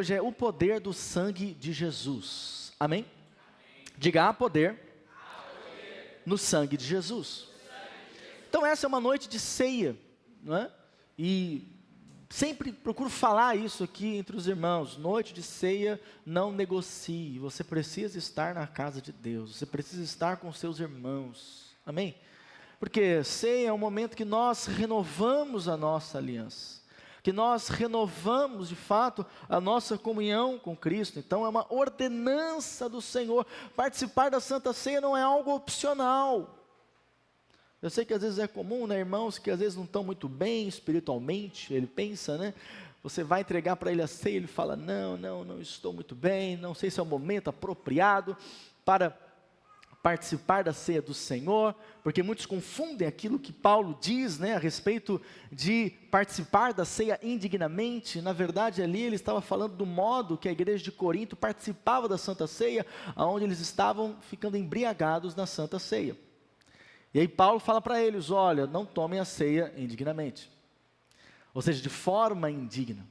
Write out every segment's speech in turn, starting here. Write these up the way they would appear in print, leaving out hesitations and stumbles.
hoje é o poder do sangue de Jesus. Amém? Diga, há poder no sangue de Jesus. Então essa é uma noite de ceia, não é? E sempre procuro falar isso aqui entre os irmãos. Noite de ceia, não negocie. Você precisa estar na casa de Deus. Você precisa estar com seus irmãos. Amém? Porque ceia é um momento que nós renovamos a nossa aliança. Que nós renovamos de fato a nossa comunhão com Cristo. Então é uma ordenança do Senhor. Participar da Santa Ceia não é algo opcional. Eu sei que às vezes é comum, né, irmãos, que às vezes não estão muito bem espiritualmente. Ele pensa, né, você vai entregar para ele a ceia, ele fala, não estou muito bem, não sei se é o momento apropriado para participar da ceia do Senhor, porque muitos confundem aquilo que Paulo diz, né, a respeito de participar da ceia indignamente. Na verdade ali ele estava falando do modo que a igreja de Corinto participava da Santa Ceia, onde eles estavam ficando embriagados na Santa Ceia. E aí Paulo fala para eles, olha, não tomem a ceia indignamente, ou seja, de forma indigna.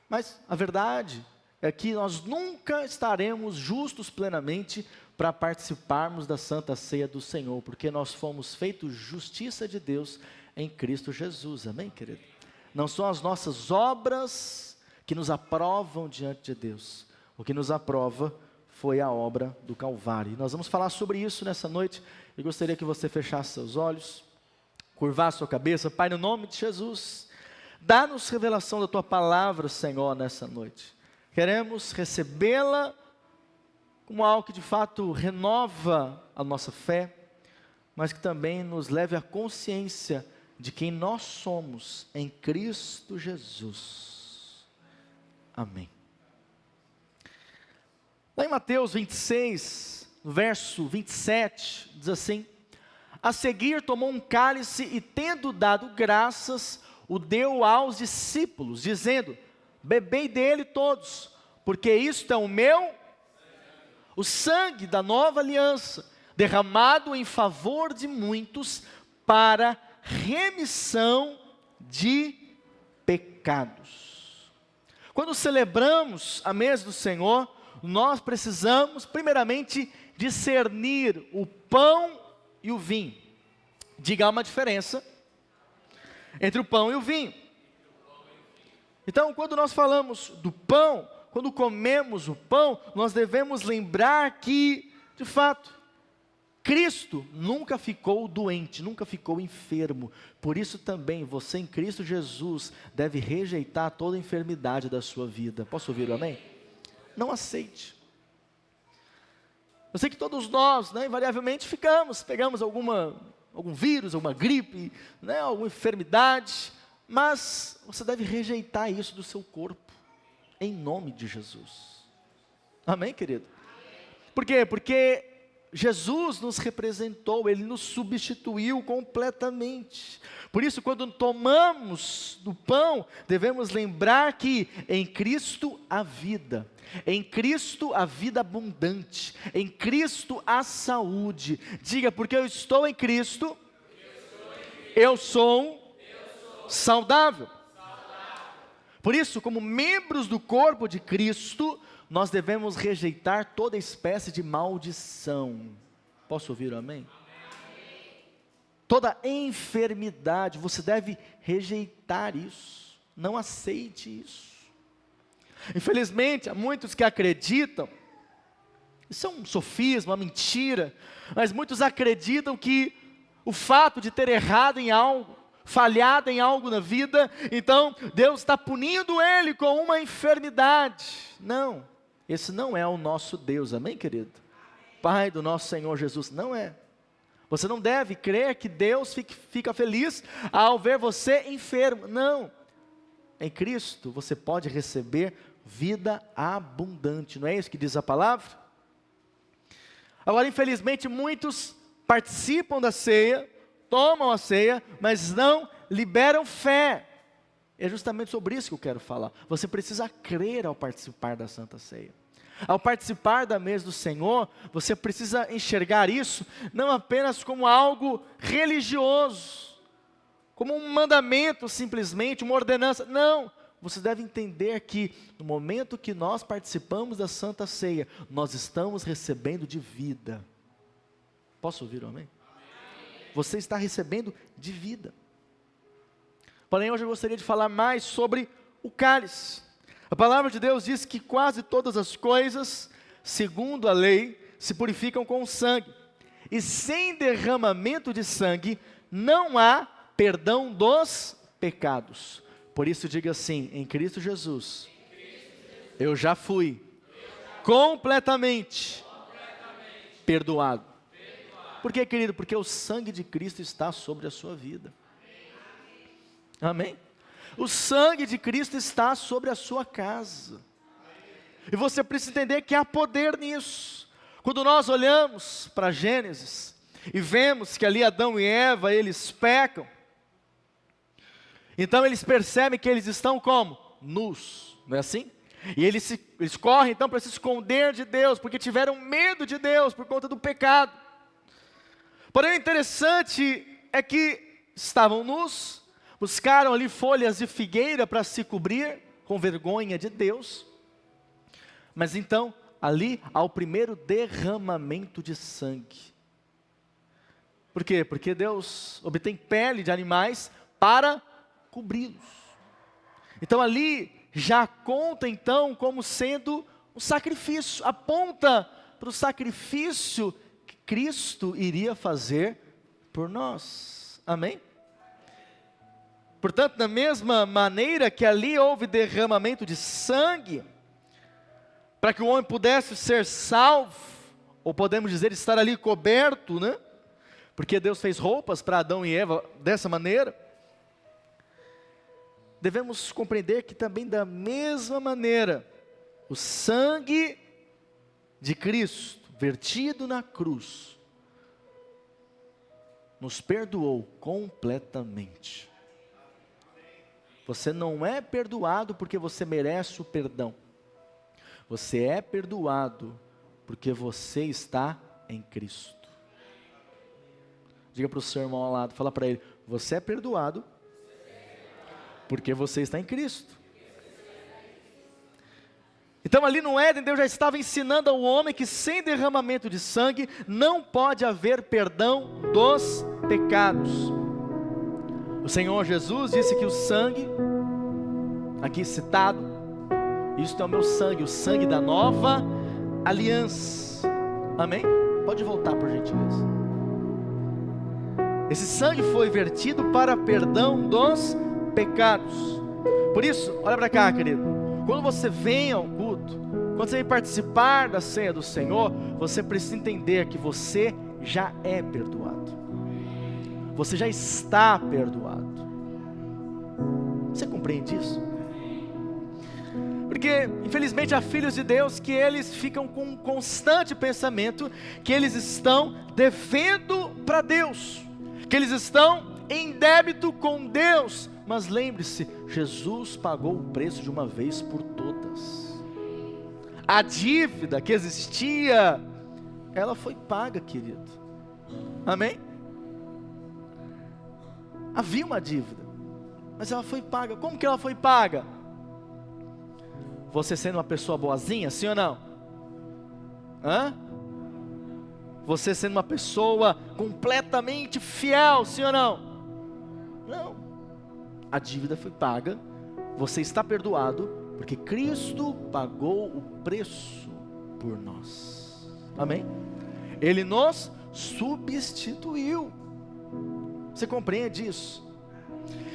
Mas a verdade é que nós nunca estaremos justos plenamente para participarmos da Santa Ceia do Senhor, porque nós fomos feitos justiça de Deus em Cristo Jesus, amém, querido? Não são as nossas obras que nos aprovam diante de Deus, o que nos aprova foi a obra do Calvário. E nós vamos falar sobre isso nessa noite. Eu gostaria que você fechasse seus olhos, curvasse sua cabeça. Pai, no nome de Jesus, dá-nos revelação da Tua palavra, Senhor, nessa noite. Queremos recebê-la como algo que de fato renova a nossa fé, mas que também nos leve à consciência de quem nós somos em Cristo Jesus. Amém. Lá em Mateus 26, no verso 27, diz assim, a seguir tomou um cálice e tendo dado graças, o deu aos discípulos, dizendo, bebei dele todos, porque isto é o sangue da nova aliança, derramado em favor de muitos, para remissão de pecados. Quando celebramos a mesa do Senhor, nós precisamos primeiramente discernir o pão e o vinho. Diga, há uma diferença entre o pão e o vinho. Então, quando nós falamos do pão, quando comemos o pão, nós devemos lembrar que, de fato, Cristo nunca ficou doente, nunca ficou enfermo. Por isso também, você em Cristo Jesus deve rejeitar toda enfermidade da sua vida. Posso ouvir o amém? Não aceite. Eu sei que todos nós, né, invariavelmente pegamos algum vírus, alguma gripe, né, alguma enfermidade, mas você deve rejeitar isso do seu corpo, em nome de Jesus. Amém, querido? Por quê? Porque Jesus nos representou, Ele nos substituiu completamente. Por isso, quando tomamos do pão, devemos lembrar que em Cristo há vida. Em Cristo a vida abundante, em Cristo a saúde. Diga, porque eu estou em Cristo, eu sou saudável. Por isso, como membros do corpo de Cristo, nós devemos rejeitar toda espécie de maldição. Posso ouvir o amém? Toda enfermidade, você deve rejeitar isso, não aceite isso. Infelizmente, há muitos que acreditam, isso é um sofisma, uma mentira, mas muitos acreditam que o fato de ter errado em algo, falhado em algo na vida, então Deus está punindo ele com uma enfermidade. Não, esse não é o nosso Deus, amém, querido? Pai do nosso Senhor Jesus, não é. Você não deve crer que Deus fica feliz ao ver você enfermo, não. Em Cristo você pode receber vida abundante, não é isso que diz a palavra? Agora, infelizmente, muitos participam da ceia, tomam a ceia, mas não liberam fé. É justamente sobre isso que eu quero falar. Você precisa crer ao participar da Santa Ceia. Ao participar da mesa do Senhor, você precisa enxergar isso não apenas como algo religioso, como um mandamento simplesmente, uma ordenança. Não, você deve entender que no momento que nós participamos da Santa Ceia, nós estamos recebendo de vida. Posso ouvir um amém? Você está recebendo de vida. Porém, hoje eu gostaria de falar mais sobre o cálice. A palavra de Deus diz que quase todas as coisas, segundo a lei, se purificam com sangue. E sem derramamento de sangue, não há perdão dos pecados. Por isso diga assim, em Cristo Jesus, eu já fui completamente perdoado. Por quê, querido? Porque o sangue de Cristo está sobre a sua vida. Amém? O sangue de Cristo está sobre a sua casa. E você precisa entender que há poder nisso. Quando nós olhamos para Gênesis e vemos que ali Adão e Eva, eles pecam, então eles percebem que eles estão como? Nus, não é assim? E eles correm então para se esconder de Deus, porque tiveram medo de Deus por conta do pecado. Porém o interessante é que estavam nus, buscaram ali folhas de figueira para se cobrir, com vergonha de Deus. Mas então, ali há o primeiro derramamento de sangue. Por quê? Porque Deus obtém pele de animais para cobri-los. Então ali já conta então como sendo um sacrifício, aponta para o sacrifício que Cristo iria fazer por nós. Amém? Portanto, da mesma maneira que ali houve derramamento de sangue, para que o homem pudesse ser salvo, ou podemos dizer estar ali coberto, né? Porque Deus fez roupas para Adão e Eva dessa maneira. Devemos compreender que também da mesma maneira, o sangue de Cristo, vertido na cruz, nos perdoou completamente. Você não é perdoado porque você merece o perdão. Você é perdoado porque você está em Cristo. Diga para o seu irmão ao lado, fala para ele, você é perdoado porque você está em Cristo. Então ali no Éden, Deus já estava ensinando ao homem que sem derramamento de sangue, não pode haver perdão dos pecados. O Senhor Jesus disse que o sangue, aqui citado, isto é o meu sangue, o sangue da nova aliança. Amém? Pode voltar por gentileza. Esse sangue foi vertido para perdão dos pecados. Por isso, olha para cá, querido. Quando você vem ao culto, quando você vem participar da ceia do Senhor, você precisa entender que você já é perdoado. Você já está perdoado. Você compreende isso? Porque, infelizmente, há filhos de Deus que eles ficam com um constante pensamento que eles estão devendo para Deus, que eles estão em débito com Deus. Mas lembre-se, Jesus pagou o preço de uma vez por todas. A dívida que existia, ela foi paga, querido. Amém? Havia uma dívida, mas ela foi paga. Como que ela foi paga? Você sendo uma pessoa boazinha, sim ou não? Hã? Você sendo uma pessoa completamente fiel, sim ou não? Não. A dívida foi paga, você está perdoado, porque Cristo pagou o preço por nós. Amém? Ele nos substituiu. Você compreende isso?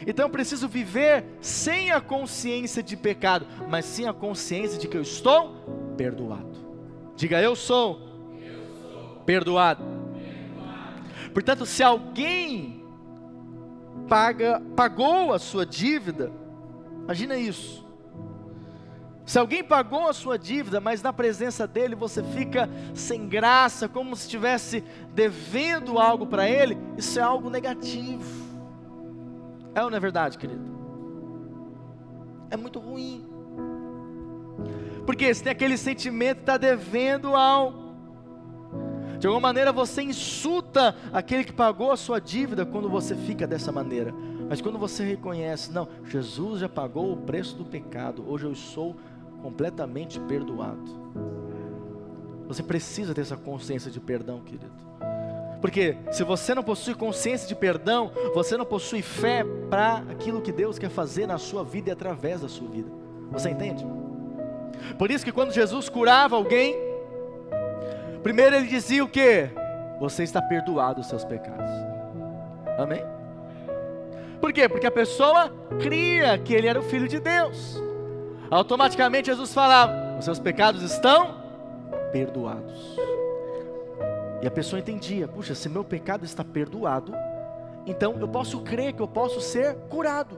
Então eu preciso viver sem a consciência de pecado, mas sim a consciência de que eu estou perdoado. Diga, eu sou perdoado. Portanto, se alguém pagou a sua dívida, imagina isso. Se alguém pagou a sua dívida, mas na presença dele você fica sem graça, como se estivesse devendo algo para ele, isso é algo negativo. É ou não é verdade, querido? É muito ruim. Porque você tem aquele sentimento de estar devendo algo. De alguma maneira você insulta aquele que pagou a sua dívida quando você fica dessa maneira. Mas quando você reconhece, não, Jesus já pagou o preço do pecado, hoje eu sou completamente perdoado. Você precisa ter essa consciência de perdão, querido. Porque se você não possui consciência de perdão, você não possui fé para aquilo que Deus quer fazer na sua vida e através da sua vida. Você entende? Por isso que quando Jesus curava alguém, primeiro ele dizia o quê? Você está perdoado os seus pecados. Amém? Por quê? Porque a pessoa cria que ele era o Filho de Deus. Automaticamente Jesus falava, os seus pecados estão perdoados. E a pessoa entendia, puxa, se meu pecado está perdoado, então eu posso crer que eu posso ser curado.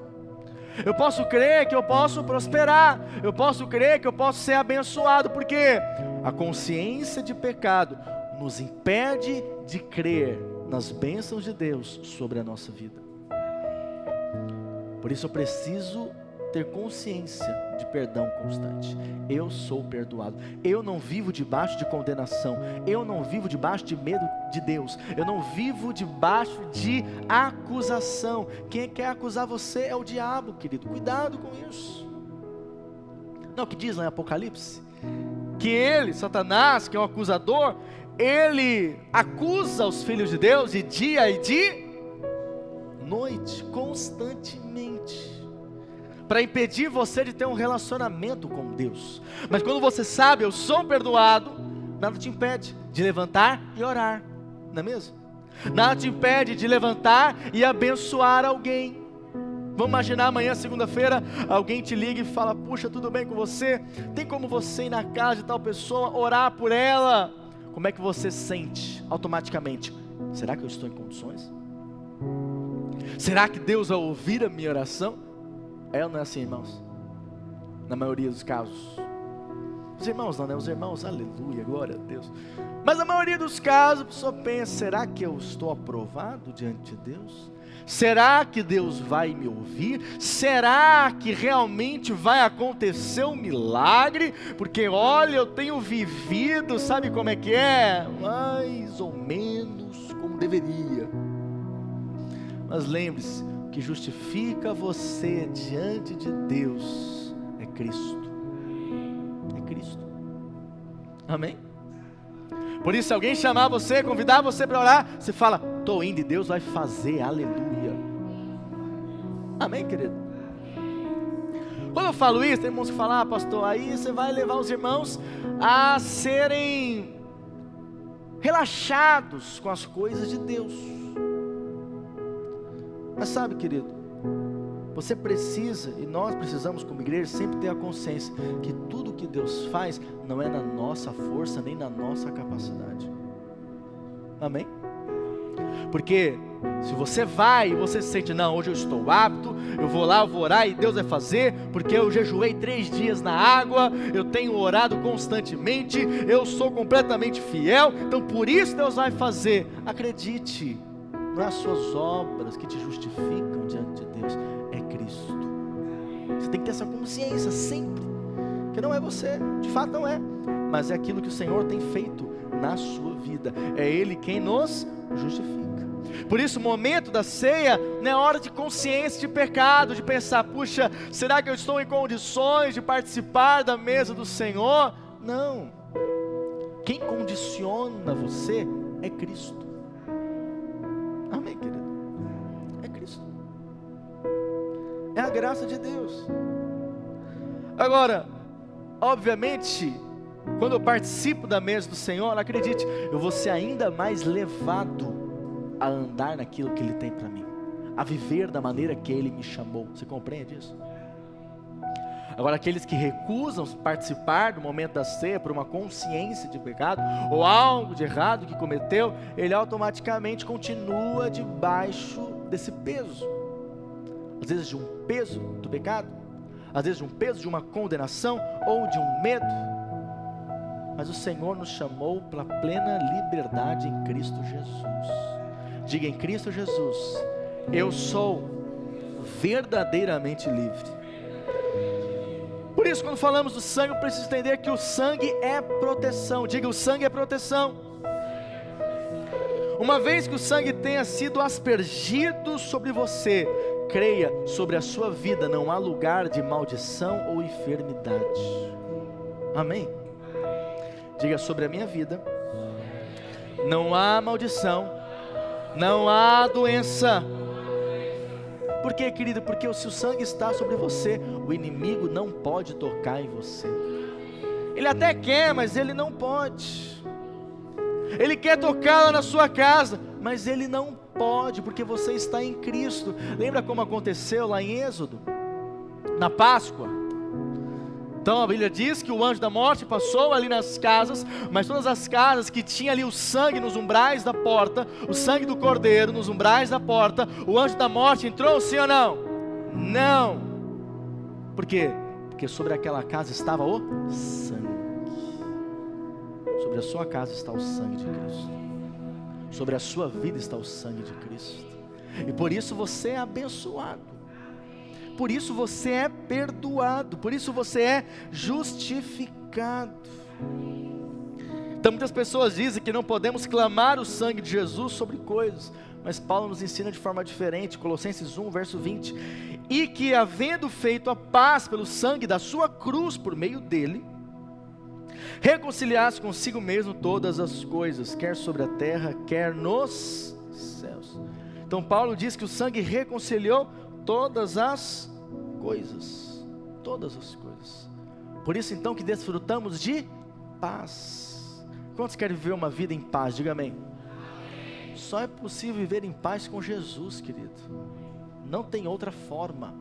Eu posso crer que eu posso prosperar. Eu posso crer que eu posso ser abençoado. Porque a consciência de pecado nos impede de crer nas bênçãos de Deus sobre a nossa vida. Por isso eu preciso ter consciência de perdão constante. Eu sou perdoado. Eu não vivo debaixo de condenação. Eu não vivo debaixo de medo de Deus. Eu não vivo debaixo de acusação. Quem quer acusar você é o diabo, querido. Cuidado com isso. Não, o que diz lá em Apocalipse? Que ele, Satanás, que é o acusador, ele acusa os filhos de Deus de dia e de noite, constantemente, para impedir você de ter um relacionamento com Deus. Mas quando você sabe, eu sou perdoado, nada te impede de levantar e orar, não é mesmo? Nada te impede de levantar e abençoar alguém. Vamos imaginar amanhã, segunda-feira, alguém te liga e fala, puxa, tudo bem com você? Tem como você ir na casa de tal pessoa, orar por ela? Como é que você sente automaticamente? Será que eu estou em condições? Será que Deus vai ouvir a minha oração? É ou não é assim, irmãos? Na maioria dos casos. Os irmãos não, né? Os irmãos, aleluia, glória a Deus. Mas na maioria dos casos, a pessoa pensa, será que eu estou aprovado diante de Deus? Será que Deus vai me ouvir? Será que realmente vai acontecer um milagre? Porque olha, eu tenho vivido, sabe como é que é? Mais ou menos como deveria. Mas lembre-se, o que justifica você diante de Deus é Cristo. É Cristo. Amém? Por isso, se alguém chamar você, convidar você para orar, você fala, estou indo e Deus vai fazer, aleluia. Amém, querido? Quando eu falo isso, tem irmãos que falam, pastor, aí você vai levar os irmãos a serem relaxados com as coisas de Deus. Mas sabe, querido, você precisa, e nós precisamos como igreja, sempre ter a consciência que tudo que Deus faz não é na nossa força, nem na nossa capacidade. Amém? Porque se você vai e você se sente, não, hoje eu estou apto, eu vou lá, eu vou orar e Deus vai fazer, porque eu jejuei 3 dias na água, eu tenho orado constantemente, eu sou completamente fiel, então por isso Deus vai fazer. Acredite, não é as suas obras que te justificam diante de Deus, é Cristo. Você tem que ter essa consciência sempre, que não é você, de fato não é, mas é aquilo que o Senhor tem feito na sua vida, é Ele quem nos justifica. Por isso o momento da ceia não é hora de consciência de pecado, de pensar, puxa, será que eu estou em condições de participar da mesa do Senhor? Não, quem condiciona você é Cristo. Amém, querido? É Cristo, é a graça de Deus. Agora, obviamente, quando eu participo da mesa do Senhor, acredite, eu vou ser ainda mais levado a andar naquilo que Ele tem para mim, a viver da maneira que Ele me chamou. Você compreende isso? Agora, aqueles que recusam participar do momento da ceia por uma consciência de pecado, ou algo de errado que cometeu, ele automaticamente continua debaixo desse peso, às vezes de um peso do pecado, às vezes de um peso de uma condenação, ou de um medo. Mas o Senhor nos chamou para a plena liberdade em Cristo Jesus. Diga, em Cristo Jesus, eu sou verdadeiramente livre. Por isso, quando falamos do sangue, eu preciso entender que o sangue é proteção. Diga, o sangue é proteção. Uma vez que o sangue tenha sido aspergido sobre você, creia, sobre a sua vida não há lugar de maldição ou enfermidade. Amém? Diga: sobre a minha vida não há maldição, não há doença. Por quê, querido? Porque se o sangue está sobre você, o inimigo não pode tocar em você. Ele até quer, mas ele não pode. Ele quer tocar lá na sua casa, mas ele não pode, porque você está em Cristo. Lembra como aconteceu lá em Êxodo? Na Páscoa. Então a Bíblia diz que o anjo da morte passou ali nas casas, mas todas as casas que tinha ali o sangue nos umbrais da porta, o sangue do cordeiro nos umbrais da porta, o anjo da morte entrou, sim ou não? Não. Por quê? Porque sobre aquela casa estava o sangue. Sobre a sua casa está o sangue de Cristo. Sobre a sua vida está o sangue de Cristo. E por isso você é abençoado. Por isso você é perdoado. Por isso você é justificado. Então muitas pessoas dizem que não podemos clamar o sangue de Jesus sobre coisas, mas Paulo nos ensina de forma diferente. Colossenses 1, verso 20. E que havendo feito a paz pelo sangue da sua cruz por meio dele, reconciliasse consigo mesmo todas as coisas, quer sobre a terra, quer nos céus. Então Paulo diz que o sangue reconciliou todas as coisas. Todas as coisas. Por isso então que desfrutamos de paz. Quantos querem viver uma vida em paz? Diga amém. Só é possível viver em paz com Jesus, querido. Não tem outra forma.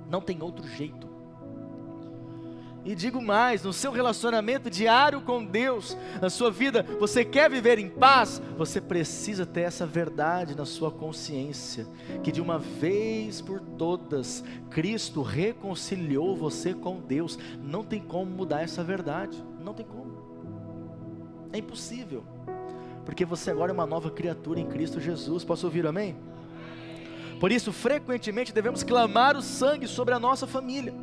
Não tem outro jeito. E digo mais, no seu relacionamento diário com Deus, na sua vida, você quer viver em paz? Você precisa ter essa verdade na sua consciência, que de uma vez por todas, Cristo reconciliou você com Deus. Não tem como mudar essa verdade, não tem como. É impossível, porque você agora é uma nova criatura em Cristo Jesus. Posso ouvir amém? Por isso, frequentemente devemos clamar o sangue sobre a nossa família.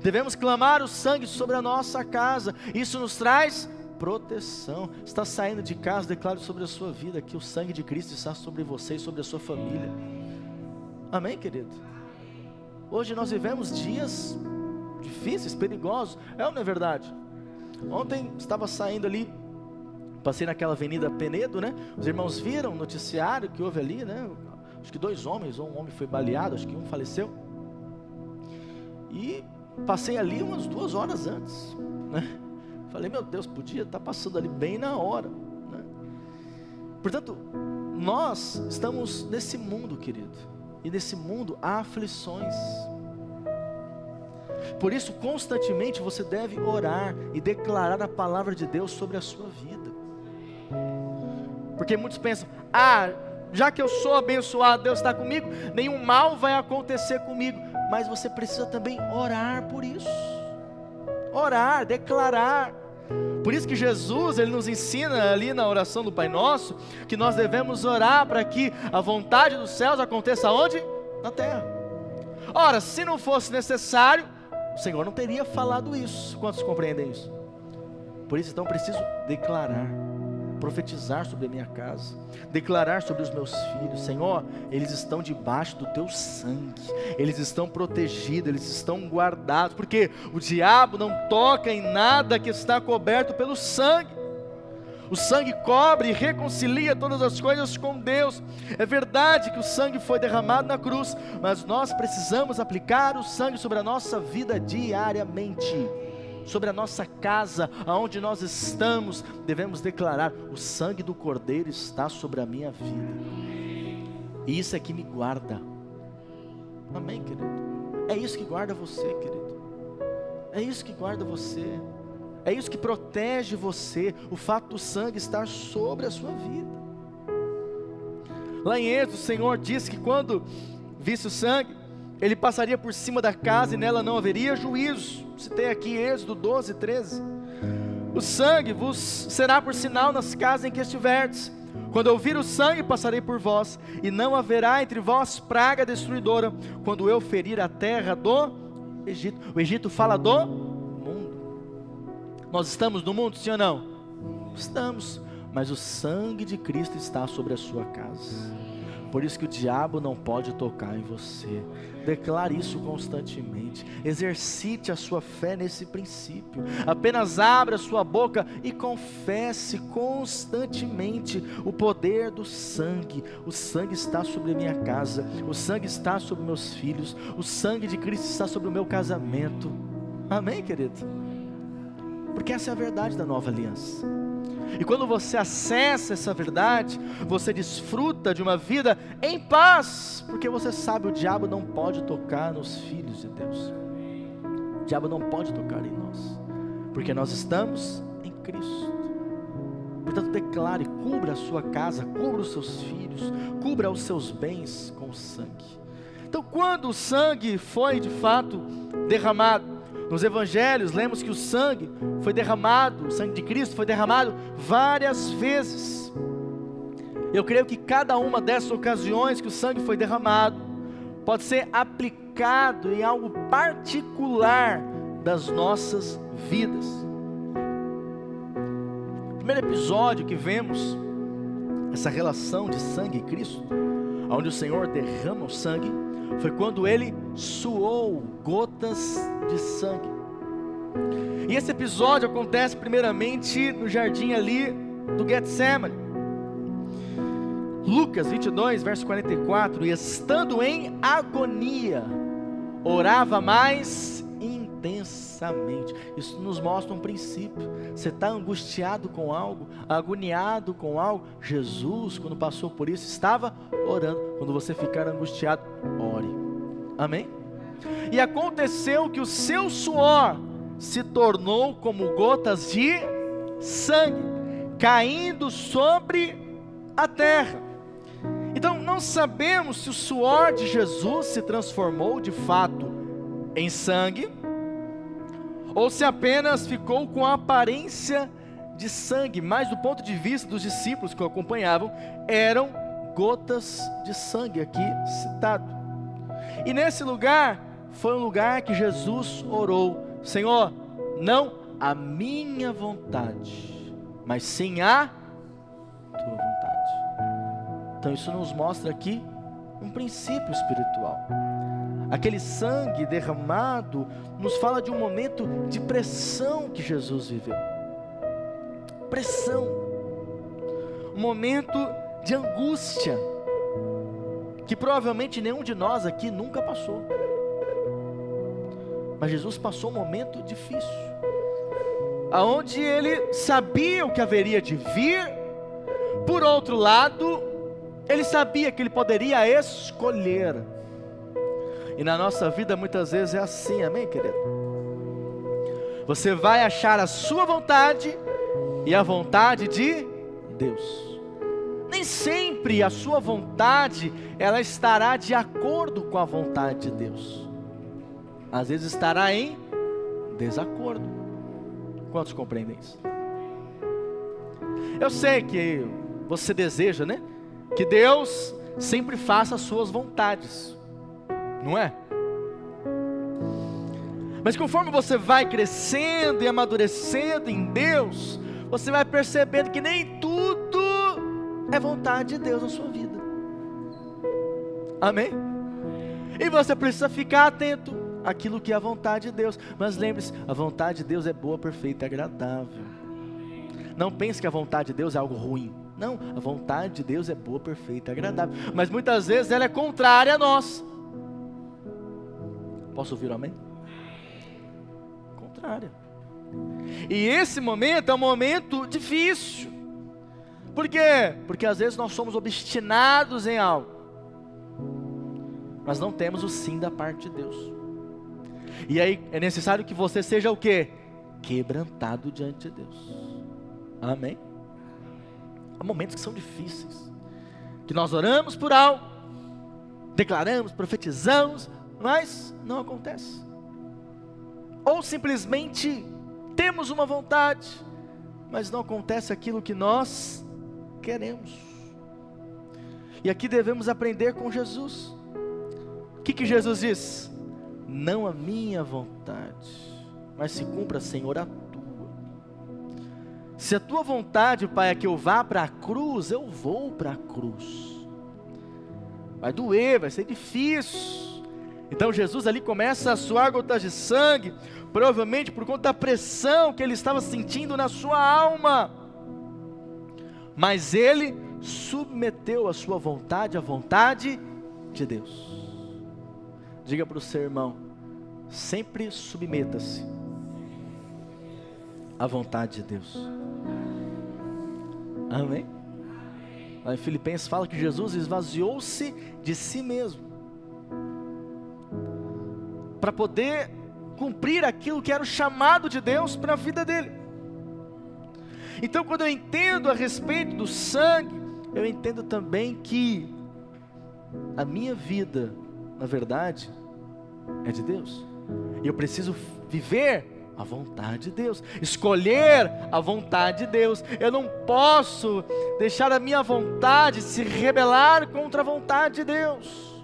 Devemos clamar o sangue sobre a nossa casa. Isso nos traz proteção. Está saindo de casa, declaro sobre a sua vida que o sangue de Cristo está sobre você e sobre a sua família. Amém, querido? Hoje nós vivemos dias difíceis, perigosos. É ou não é verdade? Ontem estava saindo ali, passei naquela avenida Penedo, né? Os irmãos viram o noticiário que houve ali, né? Acho que 2 homens, ou um homem foi baleado, acho que um faleceu. E passei ali umas 2 horas antes, né? Falei, meu Deus, podia estar passando ali bem na hora, né? Portanto, nós estamos nesse mundo, querido, e nesse mundo há aflições. Por isso, constantemente você deve orar e declarar a palavra de Deus sobre a sua vida. Porque muitos pensam, já que eu sou abençoado, Deus está comigo, nenhum mal vai acontecer comigo. Mas você precisa também orar por isso. Orar, declarar. Por isso que Jesus, Ele nos ensina ali na oração do Pai Nosso, que nós devemos orar para que a vontade dos céus aconteça onde? Na terra. Ora, se não fosse necessário, o Senhor não teria falado isso. Quantos compreendem isso? Por isso então preciso declarar, profetizar sobre a minha casa, declarar sobre os meus filhos. Senhor, eles estão debaixo do teu sangue, eles estão protegidos, eles estão guardados, porque o diabo não toca em nada que está coberto pelo sangue. O sangue cobre e reconcilia todas as coisas com Deus. É verdade que o sangue foi derramado na cruz, mas nós precisamos aplicar o sangue sobre a nossa vida diariamente. Sobre a nossa casa, aonde nós estamos, devemos declarar: o sangue do Cordeiro está sobre a minha vida, e isso é que me guarda. Amém, querido? É isso que guarda você, querido. É isso que guarda você. É isso que protege você, o fato do sangue estar sobre a sua vida. Lá em Êxodo, o Senhor disse que quando visse o sangue, Ele passaria por cima da casa e nela não haveria juízo. Citei aqui Êxodo 12, 13. O sangue vos será por sinal nas casas em que estiverdes. Quando eu vir o sangue, passarei por vós, e não haverá entre vós praga destruidora, quando eu ferir a terra do Egito. O Egito fala do mundo. Nós estamos no mundo, sim ou não? Estamos, mas o sangue de Cristo está sobre a sua casa. Por isso que o diabo não pode tocar em você. Declare isso constantemente. Exercite a sua fé nesse princípio. Apenas abra a sua boca e confesse constantemente o poder do sangue. O sangue está sobre a minha casa. O sangue está sobre meus filhos. O sangue de Cristo está sobre o meu casamento. Amém, querido? Porque essa é a verdade da nova aliança. E quando você acessa essa verdade, você desfruta de uma vida em paz, porque você sabe, o diabo não pode tocar nos filhos de Deus. O diabo não pode tocar em nós, porque nós estamos em Cristo. Portanto, declare, cubra a sua casa, cubra os seus filhos, cubra os seus bens com o sangue. Então, quando o sangue foi de fato derramado, nos evangelhos, lemos que o sangue foi derramado, o sangue de Cristo foi derramado várias vezes. Eu creio que cada uma dessas ocasiões que o sangue foi derramado, pode ser aplicado em algo particular das nossas vidas. O primeiro episódio que vemos, essa relação de sangue e Cristo, onde o Senhor derrama o sangue, foi quando Ele suou gotas de sangue. E esse episódio acontece primeiramente no jardim ali do Getsemane. Lucas 22, verso 44, e estando em agonia, orava mais intensamente. Isso nos mostra um princípio. Você está angustiado com algo, agoniado com algo. Jesus, quando passou por isso, estava orando. Quando você ficar angustiado, ore. Amém? E aconteceu que o seu suor se tornou como gotas de sangue, caindo sobre a terra. Então não sabemos se o suor de Jesus se transformou de fato em sangue, ou se apenas ficou com a aparência de sangue, mas do ponto de vista dos discípulos que o acompanhavam, eram gotas de sangue aqui citado. E nesse lugar, foi um lugar que Jesus orou: Senhor, não a minha vontade, mas sim a tua vontade. Então isso nos mostra aqui um princípio espiritual. Aquele sangue derramado nos fala de um momento de pressão que Jesus viveu. Pressão. Um momento de angústia, que provavelmente nenhum de nós aqui nunca passou. Mas Jesus passou um momento difícil, aonde ele sabia o que haveria de vir. Por outro lado, ele sabia que ele poderia escolher. E na nossa vida muitas vezes é assim, amém, querido? Você vai achar a sua vontade e a vontade de Deus. Nem sempre a sua vontade, ela estará de acordo com a vontade de Deus. Às vezes estará em desacordo. Quantos compreendem isso? Eu sei que você deseja, né? Que Deus sempre faça as suas vontades, não é? Mas conforme você vai crescendo e amadurecendo em Deus, você vai percebendo que nem tudo é vontade de Deus na sua vida. Amém? E você precisa ficar atento àquilo que é a vontade de Deus. Mas lembre-se, a vontade de Deus é boa, perfeita e agradável. Não pense que a vontade de Deus é algo ruim. Não, a vontade de Deus é boa, perfeita e agradável. Mas muitas vezes ela é contrária a nós. Posso ouvir um amém? Contrária. E esse momento é um momento difícil. Por quê? Porque às vezes nós somos obstinados em algo, mas não temos o sim da parte de Deus. E aí é necessário que você seja o quê? Quebrantado diante de Deus. Amém? Há momentos que são difíceis, que nós oramos por algo, declaramos, profetizamos, mas não acontece. Ou simplesmente temos uma vontade, mas não acontece aquilo que nós queremos. E aqui devemos aprender com Jesus. O que Jesus diz? Não a minha vontade, mas se cumpra, Senhor, a tua. Se a tua vontade, Pai, é que eu vá para a cruz, eu vou para a cruz. vai doer, vai ser difícil. Então Jesus ali começa a suar gotas de sangue, provavelmente por conta da pressão que ele estava sentindo na sua alma. Mas ele submeteu a sua vontade à vontade de Deus. Diga para o seu irmão: sempre submeta-se à vontade de Deus. Amém? Lá em Filipenses fala que Jesus esvaziou-se de si mesmo, para poder cumprir aquilo que era o chamado de Deus para a vida dele. Então, quando eu entendo a respeito do sangue, eu entendo também que a minha vida, na verdade, é de Deus. E eu preciso viver a vontade de Deus, escolher a vontade de Deus. Eu não posso deixar a minha vontade se rebelar contra a vontade de Deus.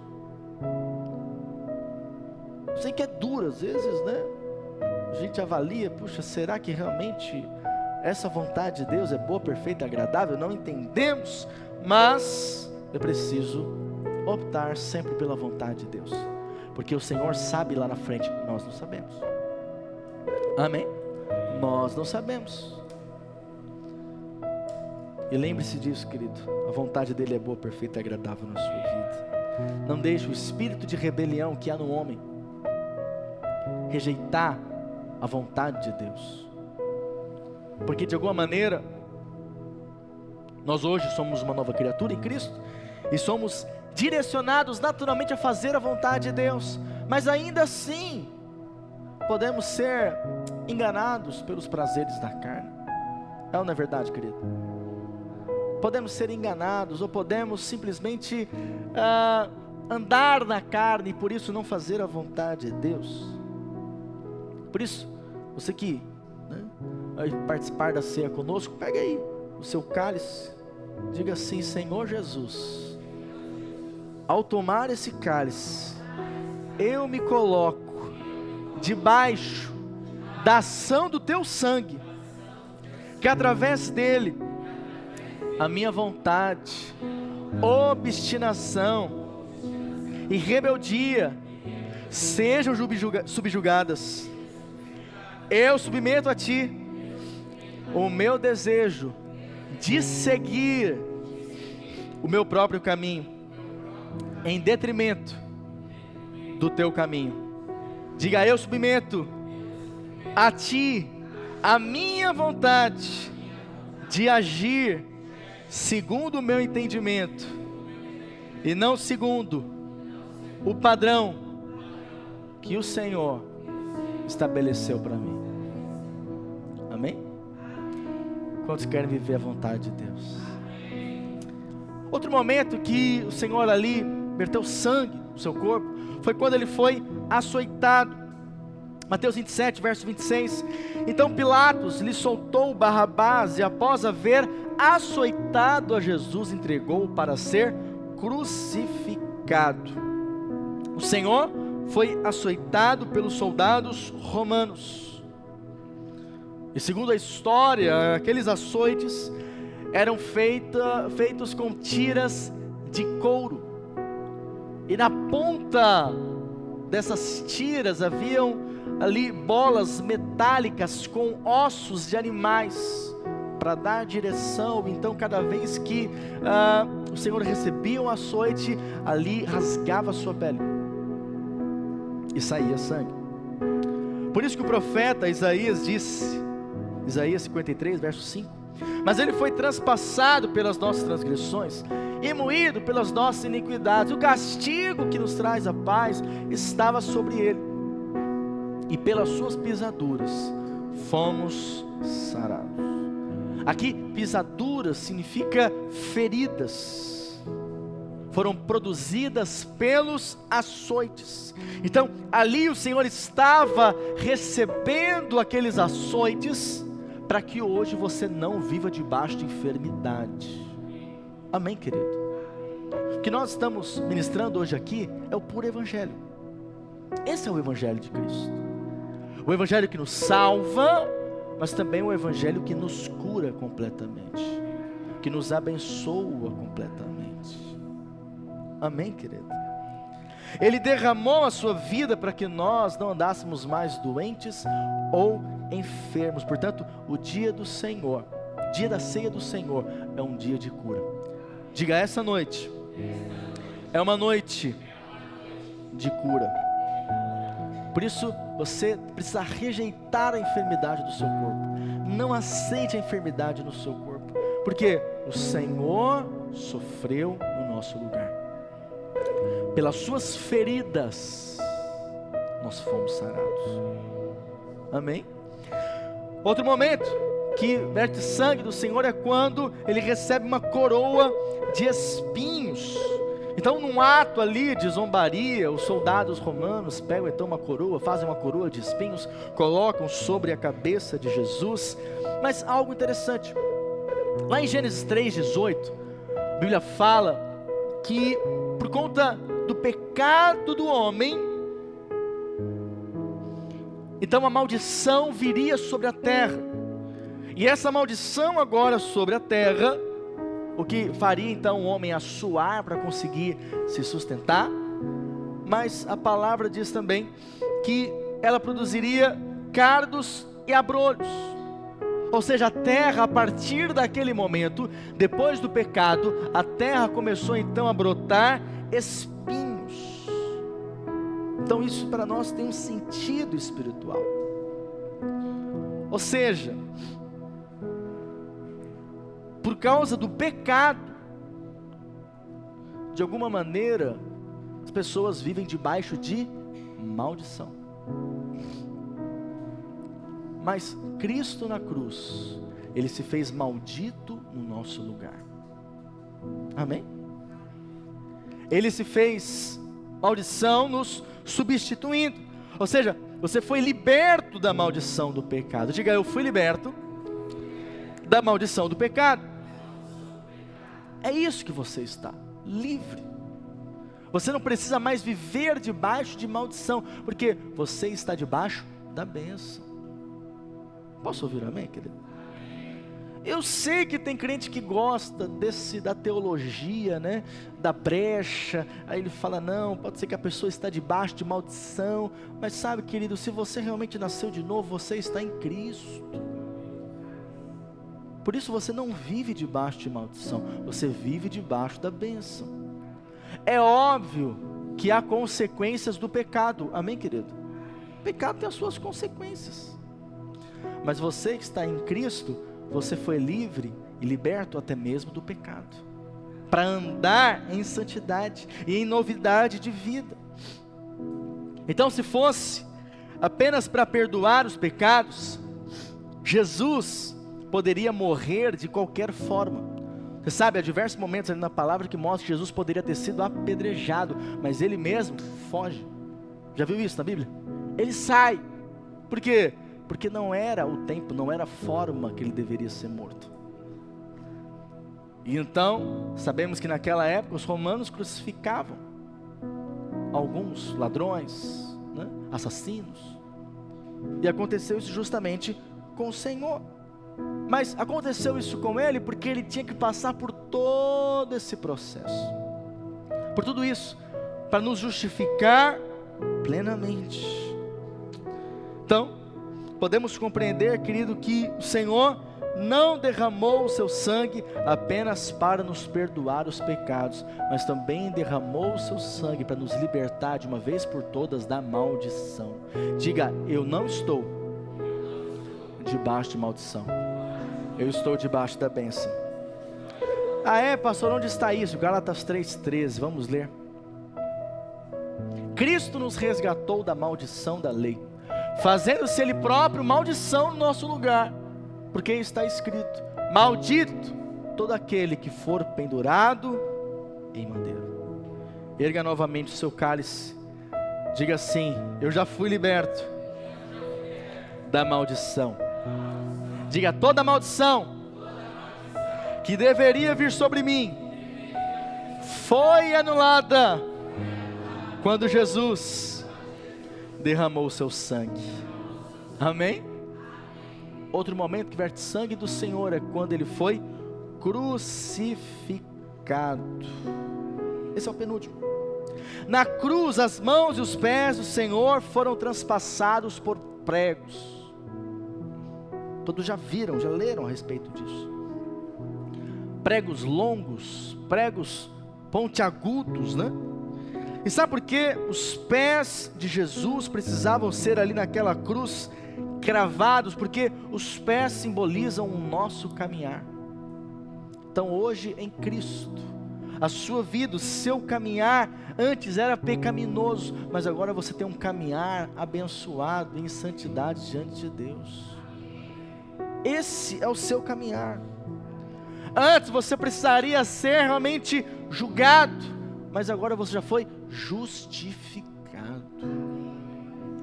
Sei que é duro às vezes, né? A gente avalia, puxa, será que realmente essa vontade de Deus é boa, perfeita, agradável? Não entendemos, mas eu preciso optar sempre pela vontade de Deus, porque o Senhor sabe lá na frente, nós não sabemos. Amém? Nós não sabemos. E lembre-se disso, querido, a vontade dele é boa, perfeita e agradável na sua vida. Não deixe o espírito de rebelião que há no homem rejeitar a vontade de Deus, porque de alguma maneira nós hoje somos uma nova criatura em Cristo e somos direcionados naturalmente a fazer a vontade de Deus, mas ainda assim podemos ser enganados pelos prazeres da carne. É ou não é verdade, querido? Podemos ser enganados, ou podemos simplesmente andar na carne e por isso não fazer a vontade de Deus. Por isso, você que vai participar da ceia conosco, pega aí o seu cálice, diga assim: Senhor Jesus, ao tomar esse cálice, eu me coloco debaixo da ação do teu sangue, que através dele a minha vontade, obstinação e rebeldia sejam subjugadas. Eu submeto a ti o meu desejo de seguir o meu próprio caminho, em detrimento do teu caminho. Diga: eu submeto a ti a minha vontade de agir segundo o meu entendimento e não segundo o padrão que o Senhor estabeleceu para mim. Amém? Quantos querem viver a vontade de Deus? Outro momento que o Senhor ali verteu sangue no seu corpo foi quando ele foi açoitado. Mateus 27, verso 26. Então Pilatos lhe soltou Barrabás, e após haver açoitado a Jesus, entregou-o para ser crucificado. O Senhor foi açoitado pelos soldados romanos. E segundo a história, aqueles açoites eram feitos com tiras de couro. E na ponta dessas tiras haviam ali bolas metálicas com ossos de animais, para dar direção. Então cada vez que o Senhor recebia um açoite, ali rasgava a sua pele e saía sangue. Por isso que o profeta Isaías disse, Isaías 53, verso 5: mas ele foi transpassado pelas nossas transgressões e moído pelas nossas iniquidades. O castigo que nos traz a paz estava sobre ele, e pelas suas pisaduras fomos sarados. Aqui pisaduras significa feridas, foram produzidas pelos açoites. Então ali o Senhor estava recebendo aqueles açoites para que hoje você não viva debaixo de enfermidade. Amém, querido? O que nós estamos ministrando hoje aqui é o puro evangelho. Esse é o evangelho de Cristo, o evangelho que nos salva, mas também o evangelho que nos cura completamente, que nos abençoa completamente. Amém, querido? Ele derramou a sua vida para que nós não andássemos mais doentes ou enfermos. Portanto, o dia do Senhor, dia da ceia do Senhor, é um dia de cura. Diga, essa noite é uma noite de cura. Por isso, você precisa rejeitar a enfermidade do seu corpo. Não aceite a enfermidade no seu corpo, porque o Senhor sofreu no nosso lugar. Pelas suas feridas nós fomos sarados. Amém? Outro momento que verte sangue do Senhor é quando ele recebe uma coroa de espinhos. Então, num ato ali de zombaria, os soldados romanos pegam então uma coroa, fazem uma coroa de espinhos, colocam sobre a cabeça de Jesus. Mas algo interessante, lá em Gênesis 3:18, a Bíblia fala que por conta do pecado do homem, então a maldição viria sobre a terra. E essa maldição agora sobre a terra, o que faria então o homem a suar para conseguir se sustentar, mas a palavra diz também que ela produziria cardos e abrolhos. Ou seja, a terra, a partir daquele momento, depois do pecado, a terra começou então a brotar espinhos. Então isso para nós tem um sentido espiritual. Ou seja, por causa do pecado, de alguma maneira, as pessoas vivem debaixo de maldição. Mas Cristo na cruz, ele se fez maldito no nosso lugar. Amém? Ele se fez maldição nos substituindo. Ou seja, você foi liberto da maldição do pecado. Diga, eu fui liberto da maldição do pecado. É isso que você está, livre. Você não precisa mais viver debaixo de maldição, porque você está debaixo da bênção. Posso ouvir amém, querido? Eu sei que tem crente que gosta da teologia, né? Da brecha. Aí ele fala, não, pode ser que a pessoa está debaixo de maldição. Mas sabe, querido, se você realmente nasceu de novo, você está em Cristo. Por isso você não vive debaixo de maldição, você vive debaixo da bênção. É óbvio que há consequências do pecado, amém, querido? O pecado tem as suas consequências. Mas você que está em Cristo, você foi livre e liberto até mesmo do pecado, para andar em santidade e em novidade de vida. Então, se fosse apenas para perdoar os pecados, Jesus poderia morrer de qualquer forma. Você sabe, há diversos momentos ali na palavra que mostra que Jesus poderia ter sido apedrejado, mas ele mesmo foge. Já viu isso na Bíblia? Ele sai. Por quê? Porque não era o tempo, não era a forma que ele deveria ser morto. E então, sabemos que naquela época os romanos crucificavam alguns ladrões, né? Assassinos. E aconteceu isso justamente com o Senhor. Mas aconteceu isso com ele porque ele tinha que passar por todo esse processo, por tudo isso, para nos justificar plenamente. Então, podemos compreender, querido, que o Senhor não derramou o seu sangue apenas para nos perdoar os pecados, mas também derramou o seu sangue para nos libertar de uma vez por todas da maldição. Diga, eu não estou debaixo de maldição, eu estou debaixo da bênção. Ah é, pastor, onde está isso? Gálatas 3:13, vamos ler. Cristo nos resgatou da maldição da lei, fazendo-se Ele próprio maldição no nosso lugar, porque está escrito, maldito todo aquele que for pendurado em madeira. Erga novamente o seu cálice, diga assim, eu já fui liberto da maldição. Diga, toda maldição que deveria vir sobre mim foi anulada quando Jesus derramou o seu sangue. Amém? Outro momento que verte sangue do Senhor é quando ele foi crucificado. Esse é o penúltimo. Na cruz, as mãos e os pés do Senhor foram transpassados por pregos. Todos já viram, já leram a respeito disso. Pregos longos, pregos pontiagudos, né? E sabe por que os pés de Jesus precisavam ser ali naquela cruz cravados? Porque os pés simbolizam o nosso caminhar. Então hoje em Cristo, a sua vida, o seu caminhar antes era pecaminoso, mas agora você tem um caminhar abençoado em santidade diante de Deus. Esse é o seu caminhar. Antes você precisaria ser realmente julgado, mas agora você já foi justificado.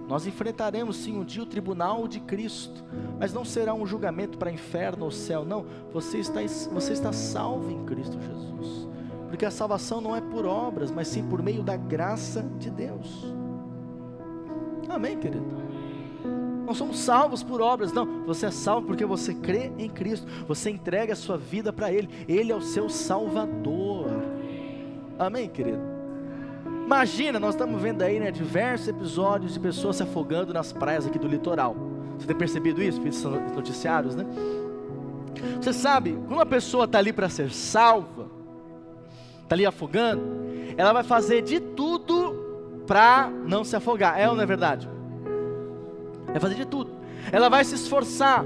Nós enfrentaremos sim um dia o tribunal de Cristo, mas não será um julgamento para inferno ou céu, não. Você está salvo em Cristo Jesus, porque a salvação não é por obras, mas sim por meio da graça de Deus. Amém, querido? Não somos salvos por obras, não. Você é salvo porque você crê em Cristo. Você entrega a sua vida para Ele. Ele é o seu Salvador. Amém, querido? Imagina, nós estamos vendo aí, né, diversos episódios de pessoas se afogando nas praias aqui do litoral. Você tem percebido isso? Esses noticiários, né? Você sabe, quando uma pessoa está ali para ser salva, está ali afogando, ela vai fazer de tudo para não se afogar. É ou não é verdade? Vai fazer de tudo, ela vai se esforçar.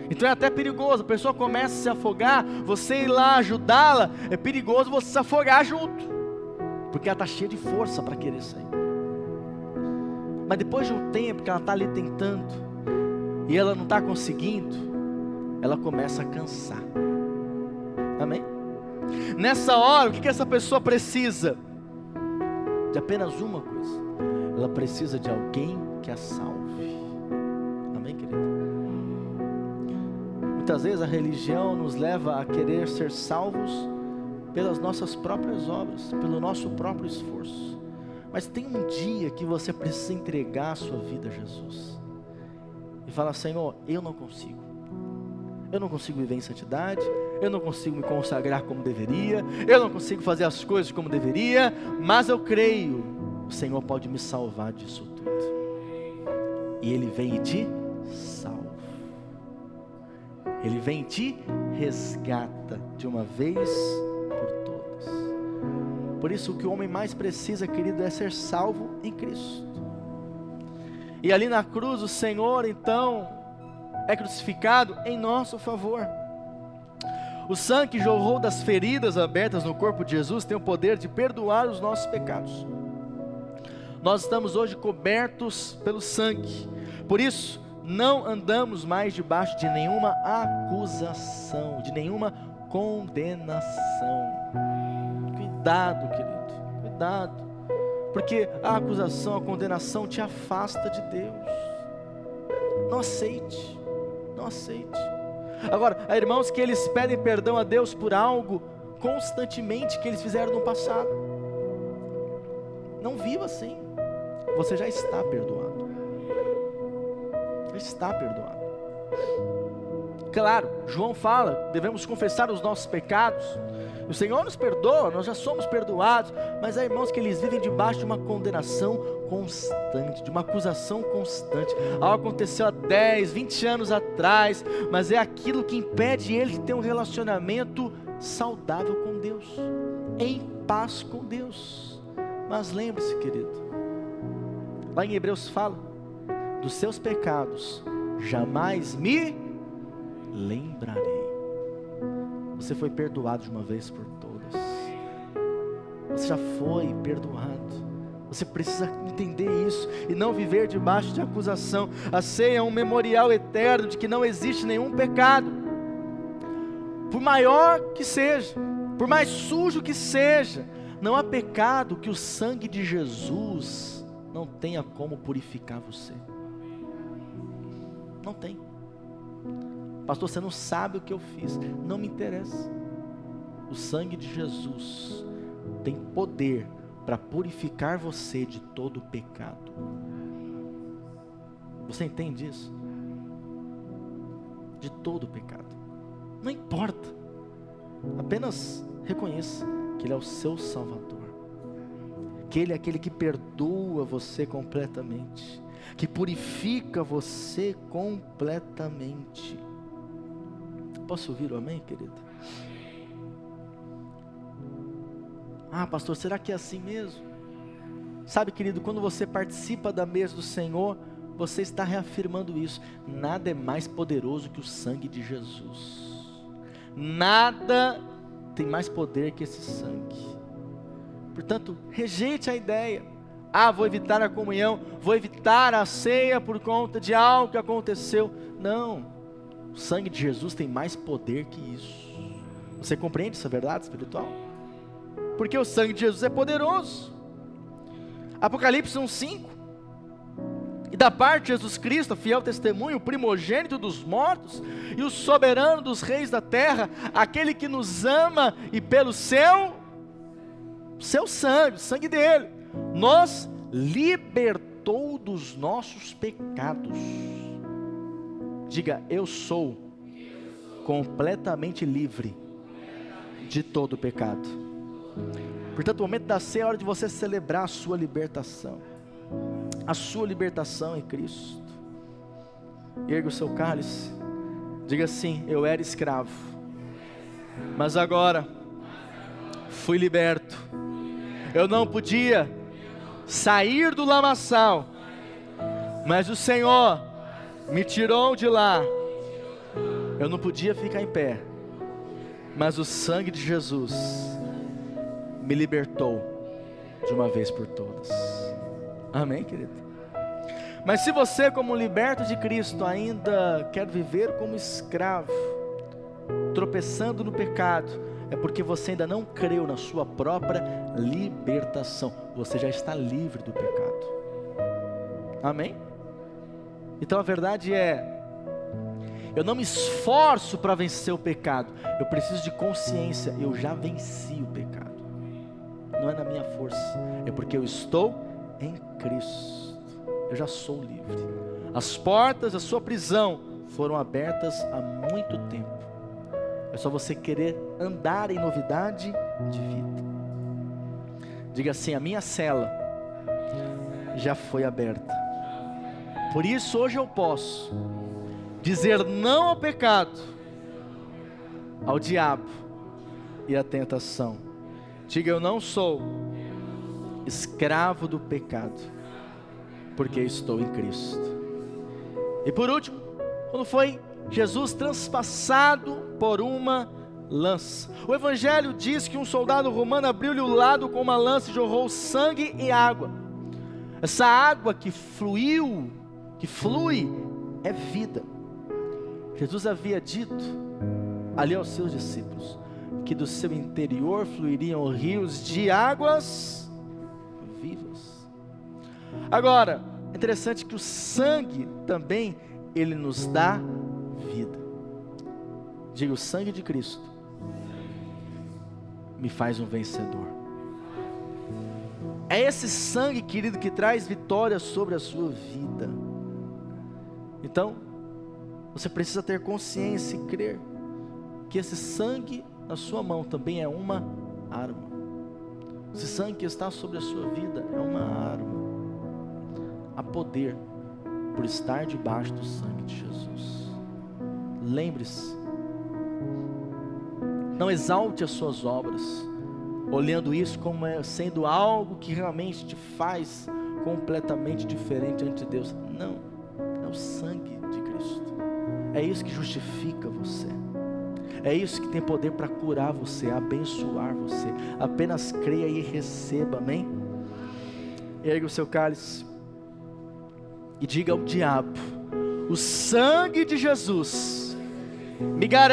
Então é até perigoso, a pessoa começa a se afogar, você ir lá ajudá-la, é perigoso você se afogar junto, porque ela está cheia de força para querer sair. Mas depois de um tempo que ela está ali tentando, e ela não está conseguindo, ela começa a cansar. Amém? Nessa hora, o que essa pessoa precisa? De apenas uma coisa. Ela precisa de alguém que a salve. Muitas vezes a religião nos leva a querer ser salvos pelas nossas próprias obras, pelo nosso próprio esforço. Mas tem um dia que você precisa entregar a sua vida a Jesus e falar: Senhor, eu não consigo viver em santidade, eu não consigo me consagrar como deveria, eu não consigo fazer as coisas como deveria, mas eu creio, o Senhor pode me salvar disso tudo. E Ele vem e te salva. Ele vem e te resgata de uma vez por todas. Por isso o que o homem mais precisa, querido, é ser salvo em Cristo. E ali na cruz o Senhor então é crucificado em nosso favor. O sangue que jorrou das feridas abertas no corpo de Jesus tem o poder de perdoar os nossos pecados. Nós estamos hoje cobertos pelo sangue. Por isso não andamos mais debaixo de nenhuma acusação, de nenhuma condenação. Cuidado, querido, cuidado, porque a acusação, a condenação te afasta de Deus. Não aceite, não aceite. Agora, há irmãos que eles pedem perdão a Deus por algo constantemente que eles fizeram no passado. Não viva assim, você já está perdoado. Está perdoado. Claro, João fala, devemos confessar os nossos pecados. O Senhor nos perdoa, nós já somos perdoados. Mas há irmãos que eles vivem debaixo de uma condenação constante, de uma acusação constante. Algo aconteceu há 10, 20 anos atrás, mas é aquilo que impede ele de ter um relacionamento saudável com Deus, em paz com Deus. Mas lembre-se, querido, lá em Hebreus fala: dos seus pecados jamais me lembrarei. Você foi perdoado de uma vez por todas. Você já foi perdoado. Você precisa entender isso e não viver debaixo de acusação. A ceia é um memorial eterno de que não existe nenhum pecado, por maior que seja, por mais sujo que seja. Não há pecado que o sangue de Jesus não tenha como purificar você. Não tem. Pastor, você não sabe o que eu fiz. Não me interessa. O sangue de Jesus tem poder para purificar você de todo pecado. Você entende isso? De todo pecado. Não importa. Apenas reconheça que Ele é o seu Salvador. que Ele é aquele que perdoa você completamente, que purifica você completamente. Posso ouvir o amém, querido? Ah, pastor, será que é assim mesmo? Sabe, querido, quando você participa da mesa do Senhor, você está reafirmando isso. Nada é mais poderoso que o sangue de Jesus. Nada tem mais poder que esse sangue. Portanto, rejeite a ideia. Ah, vou evitar a comunhão, vou evitar a ceia por conta de algo que aconteceu. Não, o sangue de Jesus tem mais poder que isso. Você compreende essa verdade espiritual? Porque o sangue de Jesus é poderoso. Apocalipse 1:5. E da parte de Jesus Cristo, fiel testemunho, o primogênito dos mortos e o soberano dos reis da terra, aquele que nos ama e pelo seu sangue, o sangue dele, nos libertou dos nossos pecados. Diga, eu sou completamente livre de todo pecado. Portanto, o momento da ceia é a hora de você celebrar a sua libertação. A sua libertação em Cristo. Erga o seu cálice. Diga assim: eu era escravo, mas agora fui liberto. Eu não podia sair do lamaçal, mas o Senhor me tirou de lá. Eu não podia ficar em pé, mas o sangue de Jesus me libertou de uma vez por todas. Amém, querido? Mas se você, como liberto de Cristo, ainda quer viver como escravo, tropeçando no pecado, é porque você ainda não creu na sua própria libertação. Você já está livre do pecado. Amém? Então a verdade é, eu não me esforço para vencer o pecado, eu preciso de consciência, eu já venci o pecado. Não é na minha força, é porque eu estou em Cristo. Eu já sou livre. As portas da sua prisão foram abertas há muito tempo. É só você querer andar em novidade de vida. Diga assim: a minha cela já foi aberta. Por isso hoje eu posso dizer não ao pecado, ao diabo e à tentação. Diga: eu não sou escravo do pecado, porque estou em Cristo. E por último, quando foi Jesus transpassado por uma lança. O Evangelho diz que um soldado romano abriu-lhe o lado com uma lança e jorrou sangue e água. Essa água que flui, é vida. Jesus havia dito ali aos seus discípulos que do seu interior fluiriam rios de águas vivas. Agora, é interessante que o sangue também, ele nos dá vida. Diga: o sangue de Cristo me faz um vencedor. É esse sangue, querido, que traz vitória sobre a sua vida. Então, você precisa ter consciência e crer que esse sangue na sua mão também é uma arma. Esse sangue que está sobre a sua vida é uma arma. Há poder por estar debaixo do sangue de Jesus. Lembre-se, não exalte as suas obras, olhando isso como sendo algo que realmente te faz completamente diferente ante Deus. Não, é o sangue de Cristo. É isso que justifica você. É isso que tem poder para curar você, abençoar você. Apenas creia e receba, amém? Ergue o seu cálice e diga ao diabo: o sangue de Jesus me garante